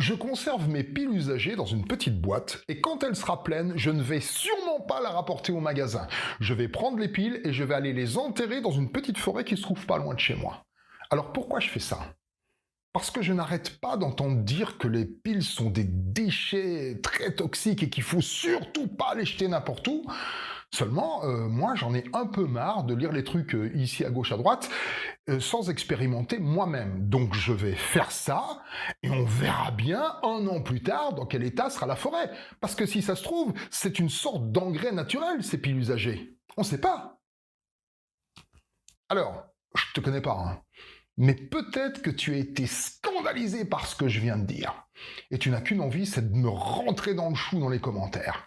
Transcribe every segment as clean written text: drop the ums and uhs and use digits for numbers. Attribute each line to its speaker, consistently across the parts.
Speaker 1: Je conserve mes piles usagées dans une petite boîte et quand elle sera pleine, je ne vais sûrement pas la rapporter au magasin. Je vais prendre les piles et je vais aller les enterrer dans une petite forêt qui se trouve pas loin de chez moi. Alors pourquoi je fais ça? Parce que je n'arrête pas d'entendre dire que les piles sont des déchets très toxiques et qu'il faut surtout pas les jeter n'importe où. Seulement, moi, j'en ai un peu marre de lire les trucs ici à gauche, à droite, sans expérimenter moi-même. Donc je vais faire ça, et on verra bien un an plus tard dans quel état sera la forêt. Parce que si ça se trouve, c'est une sorte d'engrais naturel, ces piles usagées. On ne sait pas. Alors, je te connais pas, hein. Mais peut-être que tu as été scandalisé par ce que je viens de dire. Et tu n'as qu'une envie, c'est de me rentrer dans le chou dans les commentaires.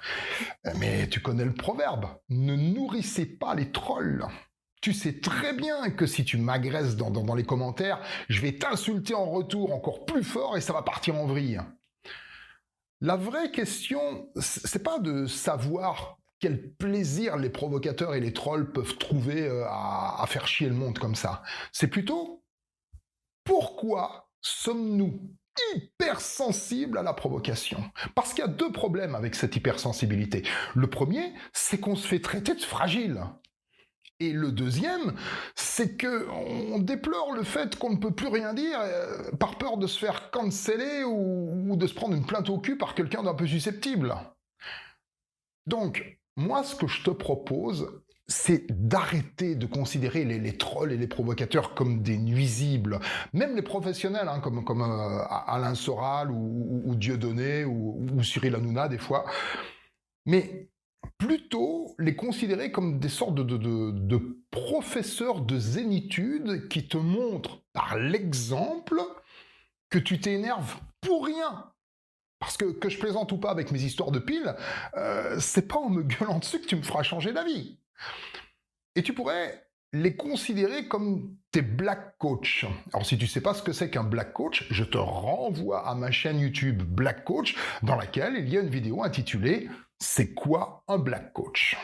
Speaker 1: Mais tu connais le proverbe, ne nourrissez pas les trolls. Tu sais très bien que si tu m'agresses dans les commentaires, je vais t'insulter en retour encore plus fort et ça va partir en vrille. La vraie question, c'est pas de savoir quel plaisir les provocateurs et les trolls peuvent trouver à faire chier le monde comme ça. C'est plutôt pourquoi sommes-nous hypersensibles à la provocation? Parce qu'il y a deux problèmes avec cette hypersensibilité. Le premier, c'est qu'on se fait traiter de fragile. Et le deuxième, c'est que on déplore le fait qu'on ne peut plus rien dire par peur de se faire canceller ou de se prendre une plainte au cul par quelqu'un d'un peu susceptible. Donc, moi, ce que je te propose, c'est d'arrêter de considérer les trolls et les provocateurs comme des nuisibles. Même les professionnels, hein, comme Alain Soral ou Dieudonné ou Cyril Hanouna, des fois. Mais plutôt les considérer comme des sortes de professeurs de zénitude qui te montrent par l'exemple que tu t'énerves pour rien. Parce que je plaisante ou pas avec mes histoires de piles, c'est pas en me gueulant dessus que tu me feras changer d'avis. Et tu pourrais les considérer comme tes black coach. Alors si tu sais pas ce que c'est qu'un black coach, je te renvoie à ma chaîne YouTube Black Coach, dans laquelle il y a une vidéo intitulée « C'est quoi un black coach ?»